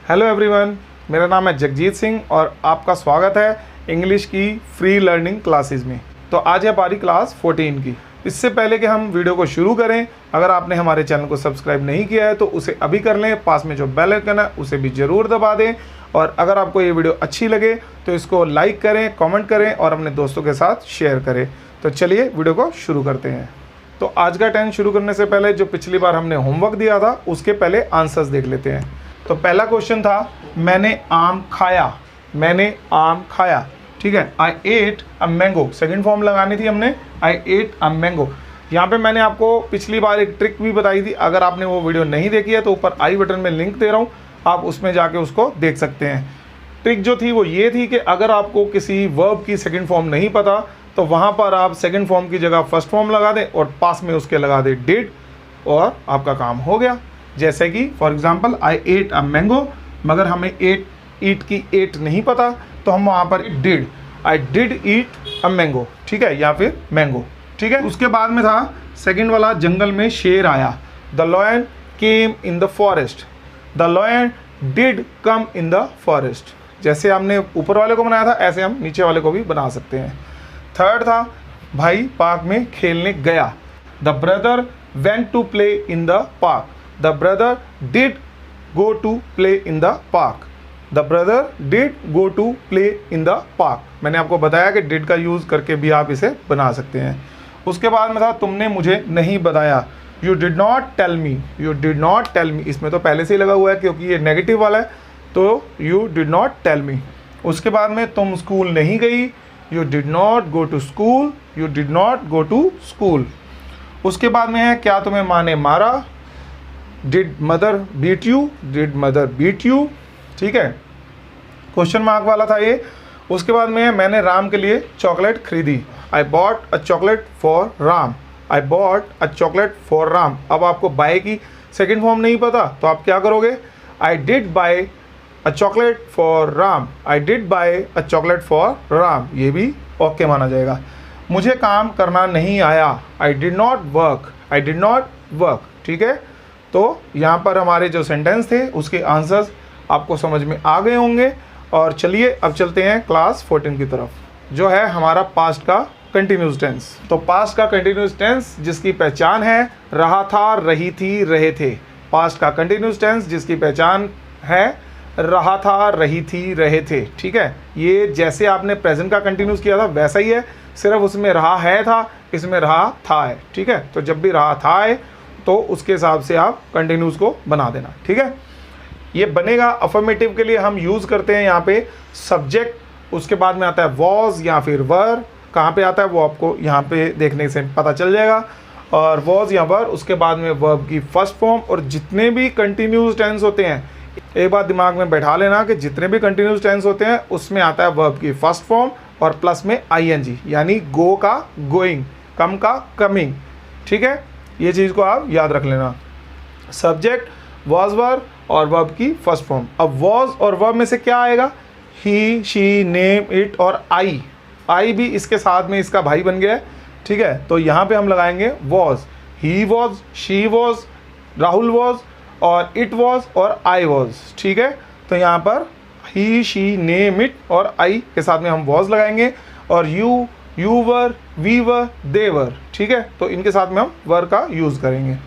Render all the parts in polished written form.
Hello everyone, मेरा नाम है जगजीत सिंह और आपका स्वागत है इंग्लिश की फ्री लर्निंग क्लासेस में। तो आज है हमारी क्लास 14 की। इससे पहले कि हम वीडियो को शुरू करें, अगर आपने हमारे चैनल को सब्सक्राइब नहीं किया है तो उसे अभी कर लें। पास में जो बेल आइकन है उसे भी ज़रूर दबा दें और अगर आपको ये वीडियो अच्छी लगे तो इसको लाइक करें, कमेंट करें और अपने दोस्तों के साथ शेयर करें। तो चलिए वीडियो को शुरू करते हैं। तो आज का टेंस शुरू करने से पहले जो पिछली बार हमने होमवर्क दिया था उसके पहले आंसर्स देख लेते हैं। तो पहला क्वेश्चन था मैंने आम खाया, मैंने आम खाया, ठीक है। I ate a mango, second form लगानी थी हमने, आई एट अ मैंगो। यहाँ पे मैंने आपको पिछली बार एक ट्रिक भी बताई थी, अगर आपने वो वीडियो नहीं देखी है तो ऊपर आई बटन में लिंक दे रहा हूँ, आप उसमें जाके उसको देख सकते हैं। ट्रिक जो थी वो ये थी कि अगर आपको किसी वर्ब की सेकंड फॉर्म नहीं पता तो वहाँ पर आप सेकंड फॉर्म की जगह फर्स्ट फॉर्म लगा दें और पास में उसके लगा दें डिड और आपका काम हो गया। जैसे कि for example I ate a mango, मगर हमें ईट की एट नहीं पता तो हम वहाँ पर did, I did eat a mango, ठीक है, या फिर मैंगो, ठीक है। उसके बाद में था सेकंड वाला, जंगल में शेर आया, the lion came in the forest, the lion did come in the forest. जैसे हमने ऊपर वाले को बनाया था ऐसे हम नीचे वाले को भी बना सकते हैं। थर्ड था भाई पार्क में खेलने गया, the brother went to play in the park, the brother did go to play in the park, the brother did go to play in the park. मैंने आपको बताया कि डिड का यूज़ करके भी आप इसे बना सकते हैं। उसके बाद में था तुमने मुझे नहीं बताया, you did not tell me, you did not tell me. इसमें तो पहले से ही लगा हुआ है क्योंकि ये नेगेटिव वाला है, तो you did not tell me. उसके बाद में तुम स्कूल नहीं गई, you did not go to school, you did not go to school. उसके बाद में है क्या तुम्हें माँ ने मारा, did mother beat you, did mother beat you, ठीक है, क्वेश्चन मार्क वाला था ये। उसके बाद में है मैंने राम के लिए चॉकलेट खरीदी, I bought a chocolate for Ram, I bought a chocolate for Ram. अब आपको बाय की सेकंड फॉर्म नहीं पता तो आप क्या करोगे, I did bye a chocolate for Ram, I did bye a chocolate for Ram, ये भी ओके माना जाएगा। मुझे काम करना नहीं आया, I did not work, I did not work, ठीक है। तो यहाँ पर हमारे जो सेंटेंस थे उसके आंसर्स आपको समझ में आ गए होंगे। और चलिए अब चलते हैं क्लास 14 की तरफ, जो है हमारा पास्ट का कंटिन्यूस टेंस। तो पास्ट का कंटिन्यूस टेंस जिसकी पहचान है रहा था, रही थी, रहे थे। पास्ट का कंटिन्यूस टेंस जिसकी पहचान है रहा था, रही थी, रहे थे, ठीक है। ये जैसे आपने प्रेजेंट का कंटिन्यूस किया था वैसा ही है, सिर्फ उसमें रहा है था, इसमें रहा था है, ठीक है। तो जब भी रहा था है तो उसके हिसाब से आप कंटिन्यूस को बना देना, ठीक है। ये बनेगा अफर्मेटिव के लिए हम यूज़ करते हैं यहाँ पे सब्जेक्ट, उसके बाद में आता है वॉज या फिर वर। कहाँ पे आता है वो आपको यहाँ पे देखने से पता चल जाएगा। और वॉज या वर, उसके बाद में वर्ब की फर्स्ट फॉर्म। और जितने भी कंटिन्यूस टेंस होते हैं, एक बात दिमाग में बैठा लेना कि जितने भी कंटिन्यूस टेंस होते हैं उसमें आता है वर्ब की फर्स्ट फॉर्म और प्लस में आईएनजी, यानी गो का गोइंग, कम का कमिंग, ठीक है। ये चीज़ को आप याद रख लेना। सब्जेक्ट, वॉज, वर और वर्ब की फर्स्ट फॉर्म। अब वॉज और वर्ब में से क्या आएगा, ही, शी, नेम, इट और आई। आई भी इसके साथ में इसका भाई बन गया है, ठीक है। तो यहाँ पे हम लगाएंगे was, he was, she was, Rahul was और इट वॉज और आई वॉज, ठीक है। तो यहाँ पर ही, शी, नेम, इट और आई के साथ में हम वॉज लगाएंगे और you, you were, we were, they were, ठीक है। तो इनके साथ में हम वर का यूज़ करेंगे।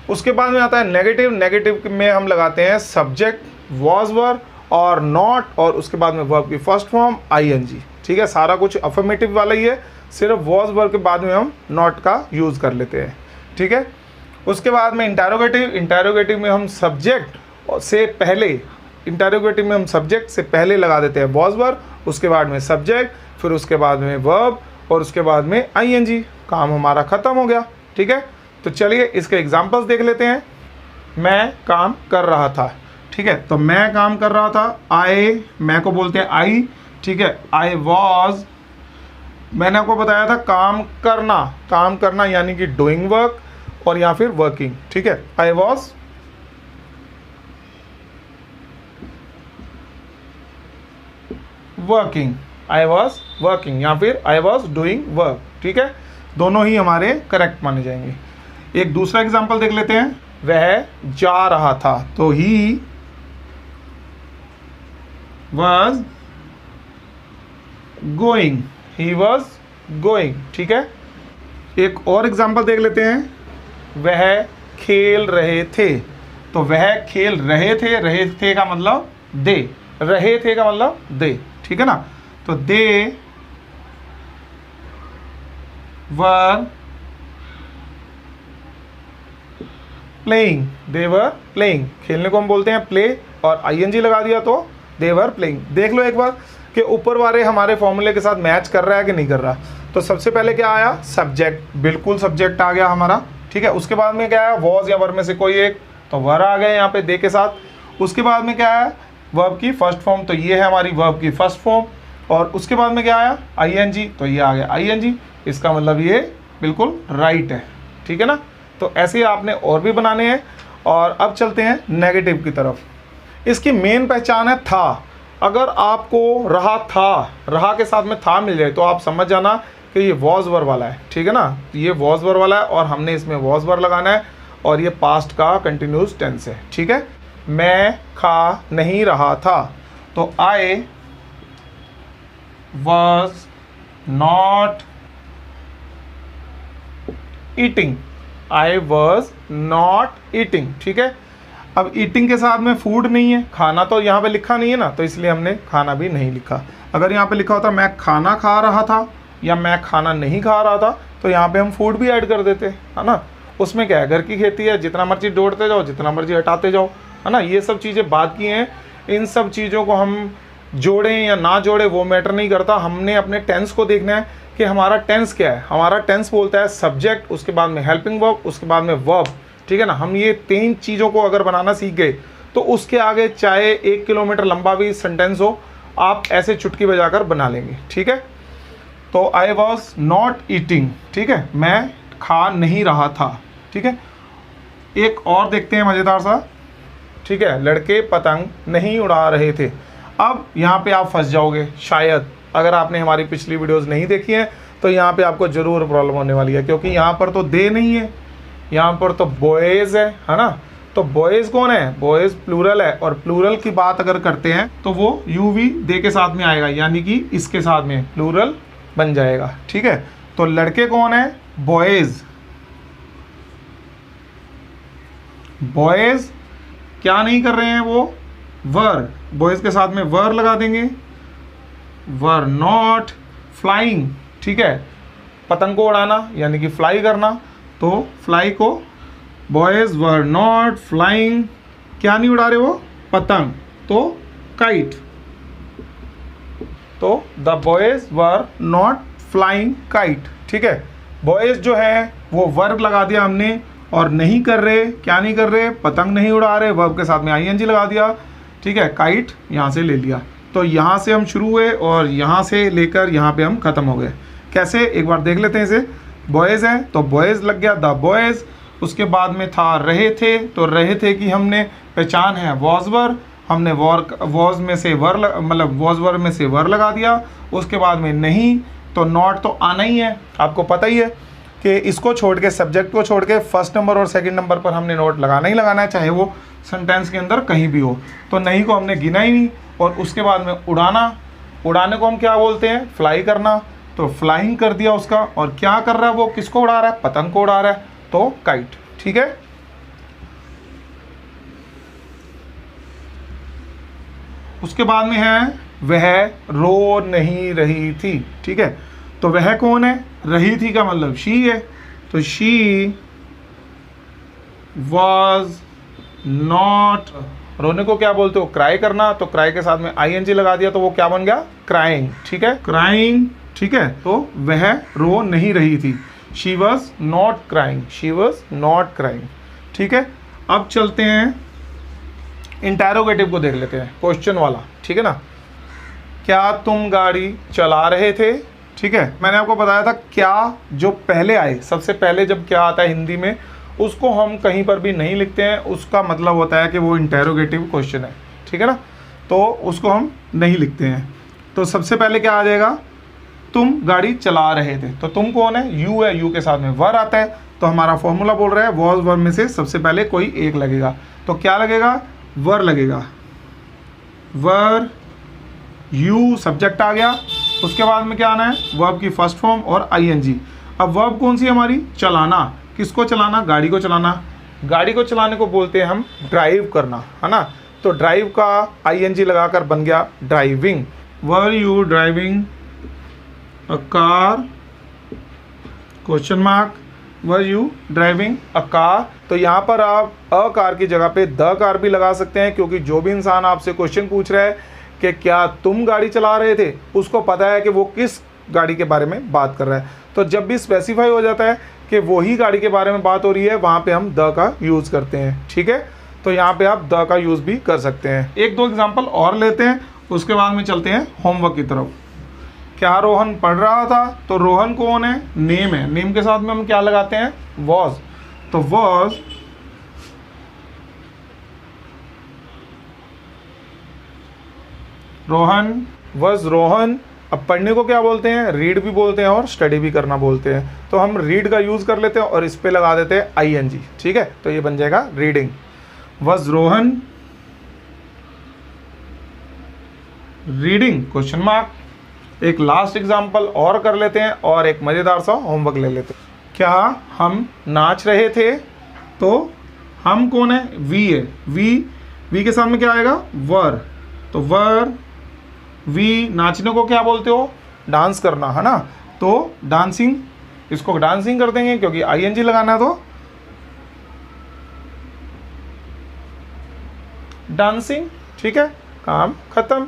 उसके बाद में आता है नेगेटिव। नेगेटिव में हम लगाते हैं सब्जेक्ट, वॉज, वर और नॉट और उसके बाद में वर्ब की फर्स्ट फॉर्म आईएनजी, ठीक है। सारा कुछ अफर्मेटिव वाला ही है, सिर्फ वॉज, वर के बाद में हम नॉट का यूज़ कर लेते हैं, ठीक है। उसके बाद में इंटरोगेटिव। इंटरोगेटिव में हम सब्जेक्ट से पहले, इंटरोगेटिव में हम सब्जेक्ट से पहले लगा देते हैं वॉज, वर, उसके बाद में सब्जेक्ट, फिर उसके बाद में वर्ब और उसके बाद में आईएनजी। काम हमारा ख़त्म हो गया, ठीक है। तो चलिए इसके एग्जांपल्स देख लेते हैं। मैं काम कर रहा था, ठीक है। तो मैं काम कर रहा था, आई, मैं को बोलते हैं आई, ठीक है। आई वॉज, मैंने आपको बताया था काम करना, काम करना यानी कि डूइंग वर्क और या फिर वर्किंग, ठीक है। I was working, I was working या फिर आई वॉज डूइंग वर्क, ठीक है। दोनों ही हमारे करेक्ट माने जाएंगे। एक दूसरा एग्जांपल देख लेते हैं, वह जा रहा था, तो ही was going, he was going, ठीक है। एक और एग्जांपल देख लेते हैं, वह खेल रहे थे। तो वह खेल रहे थे का मतलब दे, रहे थे का मतलब दे, ठीक है ना। तो दे were playing, they were playing, खेलने को हम बोलते हैं प्ले, और आईएनजी लगा दिया तो दे वर प्लेइंग। देख लो एक बार कि ऊपर वाले हमारे फॉर्मूले के साथ मैच कर रहा है कि नहीं कर रहा। तो सबसे पहले क्या आया, सब्जेक्ट, बिल्कुल सब्जेक्ट आ गया हमारा, ठीक है। उसके बाद में क्या आया, वॉज या वर में से कोई एक, तो वर आ गए यहाँ पे दे के साथ। उसके बाद में क्या आया, वर्ब की फर्स्ट फॉर्म, तो ये है हमारी वर्ब की फर्स्ट फॉर्म। और उसके बाद में क्या आया, आईएनजी, तो ये आ गया आईएनजी, इसका मतलब ये बिल्कुल राइट है, ठीक है ना। तो ऐसे ही आपने और भी बनाने हैं। और अब चलते हैं नेगेटिव की तरफ। इसकी मेन पहचान है था। अगर आपको रहा था, रहा के साथ में था मिल जाए तो आप समझ जाना कि ये वॉज वर वाला है, ठीक है ना। ये वॉज वर वाला है और हमने इसमें वॉज वर लगाना है, और ये पास्ट का कंटिन्यूस टेंस है, ठीक है। मैं खा नहीं रहा था, तो I was not eating, I was not eating, ठीक है। अब ईटिंग के साथ में फूड नहीं है, खाना तो यहाँ पे लिखा नहीं है ना, तो इसलिए हमने खाना भी नहीं लिखा। अगर यहाँ पे लिखा होता मैं खाना खा रहा था या मैं खाना नहीं खा रहा था, तो यहाँ पे हम फूड भी ऐड कर देते, है ना। उसमें क्या है, घर की खेती है, जितना मर्जी जोड़ते जाओ, जितना मर्जी हटाते जाओ, है ना। ये सब चीज़ें बात की हैं, इन सब चीज़ों को हम जोड़ें या ना जोड़ें वो मैटर नहीं करता। हमने अपने टेंस को देखना है कि हमारा टेंस क्या है। हमारा टेंस बोलता है सब्जेक्ट, उसके बाद में हेल्पिंग वर्ब, उसके बाद में वर्ब, ठीक है ना। हम ये 3 चीज़ों को अगर बनाना सीख गए तो उसके आगे चाहे 1 किलोमीटर लंबा भी सेंटेंस हो, आप ऐसे चुटकी बजाकर बना लेंगे, ठीक है। तो आई वॉज नॉट ईटिंग, ठीक है, मैं खा नहीं रहा था, ठीक है। एक और देखते हैं मज़ेदार सा, ठीक है, लड़के पतंग नहीं उड़ा रहे थे। अब यहाँ पे आप फंस जाओगे शायद, अगर आपने हमारी पिछली वीडियोस नहीं देखी हैं तो यहाँ पे आपको ज़रूर प्रॉब्लम होने वाली है, क्योंकि यहाँ पर तो दे नहीं है, यहाँ पर तो बॉयज़ है ना। तो बॉयज़ कौन है, बॉयज़ प्लूरल है, और प्लूरल की बात अगर करते हैं तो वो यू वी दे के साथ में आएगा, यानी कि इसके साथ में प्लूरल बन जाएगा, ठीक है। तो लड़के कौन है, बॉयज़, बॉयज़ क्या नहीं कर रहे हैं वो, वर, बॉयज़ के साथ में वर लगा देंगे, वर नॉट फ्लाइंग, ठीक है। पतंग को उड़ाना यानी कि फ्लाई करना, तो फ्लाई को बॉयज़ वर नॉट फ्लाइंग, क्या नहीं उड़ा रहे वो, पतंग, तो काइट। तो the boys were not flying kite, ठीक है। बॉयज़ जो है वो वर्ब लगा दिया हमने, और नहीं कर रहे, क्या नहीं कर रहे, पतंग नहीं उड़ा रहे, वर्ब के साथ में आईएनजी लगा दिया, ठीक है। काइट यहाँ से ले लिया, तो यहाँ से हम शुरू हुए और यहाँ से लेकर यहाँ पे हम ख़त्म हो गए। कैसे, एक बार देख लेते हैं इसे। बॉयज़ है तो बॉयज़ लग गया, द बॉयज़। उसके बाद में था रहे थे, तो रहे थे कि हमने पहचान है वॉज वर, हमने वॉज में से वर मतलब वॉज वर में से वर लगा दिया। उसके बाद में नहीं, तो नॉट तो आना ही है, आपको पता ही है कि इसको छोड़ के, सब्जेक्ट को छोड़ के फर्स्ट नंबर और सेकंड नंबर पर हमने नोट लगाना ही लगाना है, चाहे वो सेंटेंस के अंदर कहीं भी हो। तो नहीं को हमने गिना ही नहीं। और उसके बाद में उड़ाना, उड़ाने को हम क्या बोलते हैं, फ्लाई करना, तो फ्लाइंग कर दिया उसका। और क्या कर रहा है वो, किसको उड़ा रहा है, पतंग को उड़ा रहा है, तो काइट, ठीक है। उसके बाद में है वह रो नहीं रही थी, ठीक है। तो वह कौन है, रही थी का मतलब शी है, तो शी वॉज नॉट, रोने को क्या बोलते हो, क्राई करना, तो क्राई के साथ में आईएनजी लगा दिया तो वो क्या बन गया, क्राइंग, ठीक है, क्राइंग, ठीक है। तो वह रो नहीं रही थी, she was not crying, she was not crying, ठीक है। अब चलते हैं इंटेरोगेटिव को देख लेते हैं, क्वेश्चन वाला, ठीक है ना। क्या तुम गाड़ी चला रहे थे, ठीक है। मैंने आपको बताया था क्या जो पहले आए, सबसे पहले जब क्या आता है हिंदी में, उसको हम कहीं पर भी नहीं लिखते हैं, उसका मतलब होता है कि वो इंटेरोगेटिव क्वेश्चन है, ठीक है ना। तो उसको हम नहीं लिखते हैं। तो सबसे पहले क्या आ जाएगा, तुम गाड़ी चला रहे थे, तो तुम कौन है, यू है, यू के साथ में वर आता है, तो हमारा फॉर्मूला बोल रहा है वॉज वर्ब में से सबसे पहले कोई एक लगेगा, तो क्या लगेगा, वर लगेगा, वर यू सब्जेक्ट आ गया, उसके बाद में क्या आना है, वर्ब की फर्स्ट फॉर्म और आईएनजी। अब वर्ब कौन सी है हमारी, चलाना। किसको चलाना, गाड़ी को चलाना। गाड़ी को चलाने को बोलते हैं हम ड्राइव करना, है ना। तो ड्राइव का आईएनजी लगाकर बन गया driving. Were you driving a car, question mark, were you driving a car. तो यहाँ पर आप अ कार की जगह पे द कार भी लगा सकते हैं, क्योंकि जो भी इंसान आपसे क्वेश्चन पूछ रहा है कि क्या तुम गाड़ी चला रहे थे, उसको पता है कि वो किस गाड़ी के बारे में बात कर रहा है। तो जब भी स्पेसिफाई हो जाता है कि वही गाड़ी के बारे में बात हो रही है, वहाँ पे हम द का यूज़ करते हैं, ठीक है। तो यहाँ पे आप द का यूज़ भी कर सकते हैं। एक दो एग्जांपल और लेते हैं, उसके बाद में चलते हैं होमवर्क की तरफ। क्या रोहन पढ़ रहा था, तो रोहन कौन है, नेम है। नेम के साथ में हम क्या लगाते हैं, वॉज। तो वॉज रोहन, वॉज रोहन। अब पढ़ने को क्या बोलते हैं, रीड भी बोलते हैं और स्टडी भी करना बोलते हैं। तो हम रीड का यूज़ कर लेते हैं और इस पे लगा देते हैं आईएनजी, ठीक है। तो ये बन जाएगा reading. Was Rohan reading, question mark. एक लास्ट एग्जाम्पल और कर लेते हैं और एक मज़ेदार सा होमवर्क ले लेते हैं। क्या हम नाच रहे थे, तो हम कौन है, वी है। वी के साथ में क्या आएगा, वर। तो वर वी, नाचने को क्या बोलते हो, डांस करना, है ना। तो डांसिंग, इसको डांसिंग कर देंगे क्योंकि आईएनजी लगाना है, तो डांसिंग, ठीक है, काम खत्म।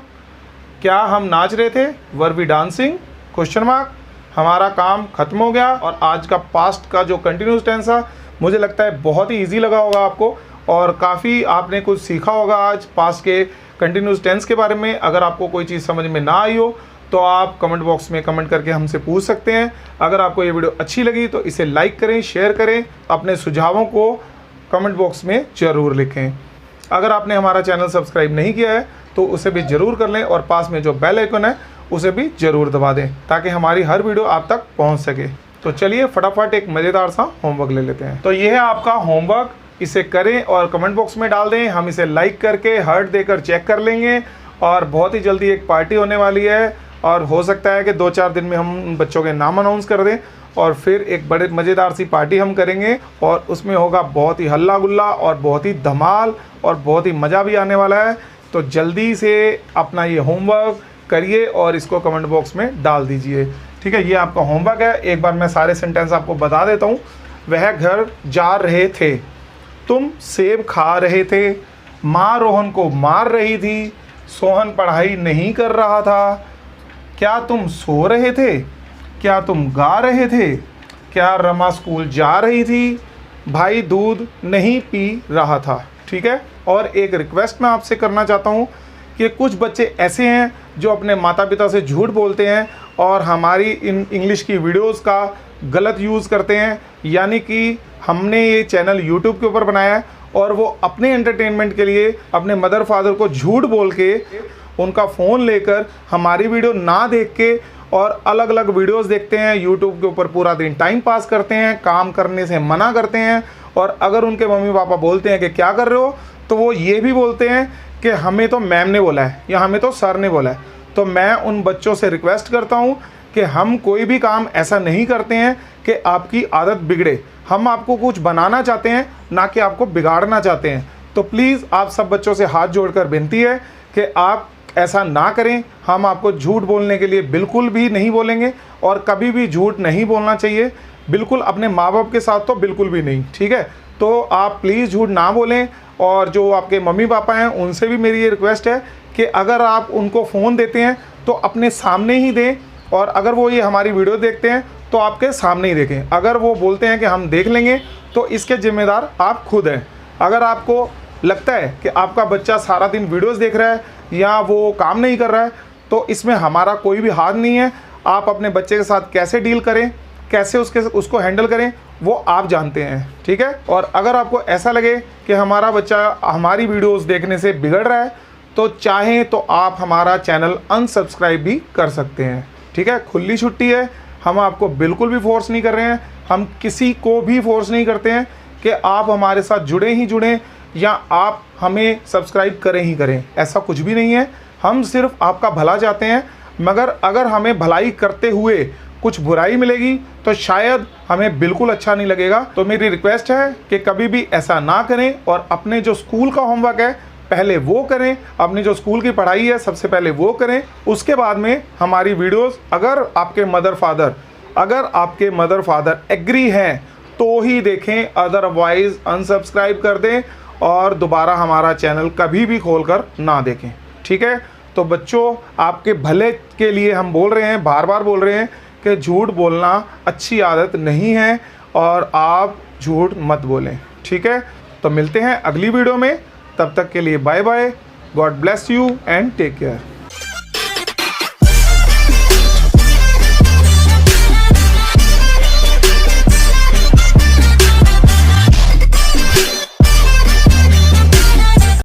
क्या हम नाच रहे थे, were we dancing, question mark. हमारा काम खत्म हो गया। और आज का पास्ट का जो कंटिन्यूस टेंस है, मुझे लगता है बहुत ही इजी लगा होगा आपको और काफ़ी आपने कुछ सीखा होगा आज पास्ट के कंटिन्यूस टेंस के बारे में। अगर आपको कोई चीज़ समझ में ना आई हो तो आप कमेंट बॉक्स में कमेंट करके हमसे पूछ सकते हैं। अगर आपको ये वीडियो अच्छी लगी तो इसे लाइक करें, शेयर करें, अपने सुझावों को कमेंट बॉक्स में ज़रूर लिखें। अगर आपने हमारा चैनल सब्सक्राइब नहीं किया है तो उसे भी ज़रूर कर लें और पास में जो बेल आइकन है उसे भी ज़रूर दबा दें, ताकि हमारी हर वीडियो आप तक पहुंच सके। तो चलिए फटाफट एक मज़ेदार सा होमवर्क ले लेते हैं। तो ये है आपका होमवर्क, इसे करें और कमेंट बॉक्स में डाल दें। हम इसे लाइक करके हार्ट देकर चेक कर लेंगे और बहुत ही जल्दी एक पार्टी होने वाली है और हो सकता है कि 2-4 दिन में हम बच्चों के नाम अनाउंस कर दें और फिर एक बड़े मज़ेदार सी पार्टी हम करेंगे और उसमें होगा बहुत ही हल्ला गुल्ला और बहुत ही धमाल और बहुत ही मज़ा भी आने वाला है। तो जल्दी से अपना ये होमवर्क करिए और इसको कमेंट बॉक्स में डाल दीजिए, ठीक है। ये आपका होमवर्क है। एक बार मैं सारे सेंटेंस आपको बता देता हूँ। वह घर जा रहे थे, तुम सेब खा रहे थे, माँ रोहन को मार रही थी, सोहन पढ़ाई नहीं कर रहा था, क्या तुम सो रहे थे, क्या तुम गा रहे थे, क्या रमा स्कूल जा रही थी, भाई दूध नहीं पी रहा था, ठीक है। और एक रिक्वेस्ट मैं आपसे करना चाहता हूँ कि कुछ बच्चे ऐसे हैं जो अपने माता पिता से झूठ बोलते हैं और हमारी इन इंग्लिश की वीडियोस का गलत यूज़ करते हैं। यानी कि हमने ये चैनल यूट्यूब के ऊपर बनाया है और वो अपने एंटरटेनमेंट के लिए अपने मदर फादर को झूठ बोल के उनका फ़ोन लेकर हमारी वीडियो ना देख के और अलग अलग वीडियोस देखते हैं, यूट्यूब के ऊपर पूरा दिन टाइम पास करते हैं, काम करने से मना करते हैं। और अगर उनके मम्मी पापा बोलते हैं कि क्या कर रहे हो, तो वो ये भी बोलते हैं कि हमें तो मैम ने बोला है या हमें तो सर ने बोला है। तो मैं उन बच्चों से रिक्वेस्ट करता हूँ कि हम कोई भी काम ऐसा नहीं करते हैं कि आपकी आदत बिगड़े। हम आपको कुछ बनाना चाहते हैं, ना कि आपको बिगाड़ना चाहते हैं। तो प्लीज़ आप सब बच्चों से हाथ जोड़कर विनती है कि आप ऐसा ना करें। हम आपको झूठ बोलने के लिए बिल्कुल भी नहीं बोलेंगे और कभी भी झूठ नहीं बोलना चाहिए, बिल्कुल अपने माँ बाप के साथ तो बिल्कुल भी नहीं, ठीक है। तो आप प्लीज़ झूठ ना बोलें। और जो आपके मम्मी पापा हैं उनसे भी मेरी ये रिक्वेस्ट है कि अगर आप उनको फ़ोन देते हैं तो अपने सामने ही दें, और अगर वो ये हमारी वीडियो देखते हैं तो आपके सामने ही देखें। अगर वो बोलते हैं कि हम देख लेंगे तो इसके ज़िम्मेदार आप खुद हैं। अगर आपको लगता है कि आपका बच्चा सारा दिन वीडियोस देख रहा है या वो काम नहीं कर रहा है, तो इसमें हमारा कोई भी हाथ नहीं है। आप अपने बच्चे के साथ कैसे डील करें, कैसे उसको हैंडल करें, वो आप जानते हैं, ठीक है। और अगर आपको ऐसा लगे कि हमारा बच्चा हमारी वीडियोस देखने से बिगड़ रहा है, तो चाहें तो आप हमारा चैनल अनसब्सक्राइब भी कर सकते हैं, ठीक है। खुली छुट्टी है, हम आपको बिल्कुल भी फोर्स नहीं कर रहे हैं। हम किसी को भी फोर्स नहीं करते हैं कि आप हमारे साथ जुड़े ही जुड़ें या आप हमें सब्सक्राइब करें ही करें, ऐसा कुछ भी नहीं है। हम सिर्फ आपका भला चाहते हैं, मगर अगर हमें भलाई करते हुए कुछ बुराई मिलेगी तो शायद हमें बिल्कुल अच्छा नहीं लगेगा। तो मेरी रिक्वेस्ट है कि कभी भी ऐसा ना करें और अपने जो स्कूल का होमवर्क है पहले वो करें, अपनी जो स्कूल की पढ़ाई है सबसे पहले वो करें, उसके बाद में हमारी वीडियोस अगर आपके मदर फादर एग्री हैं तो ही देखें, अदरवाइज अनसब्सक्राइब कर दें और दोबारा हमारा चैनल कभी भी खोलकर ना देखें। ठीक है? तो बच्चों, आपके भले के लिए हम बोल रहे हैं, बार बार बोल रहे हैं कि झूठ बोलना अच्छी आदत नहीं है और आप झूठ मत बोलें। ठीक है? तो मिलते हैं अगली वीडियो में, तब तक के लिए bye bye, God bless you and take care.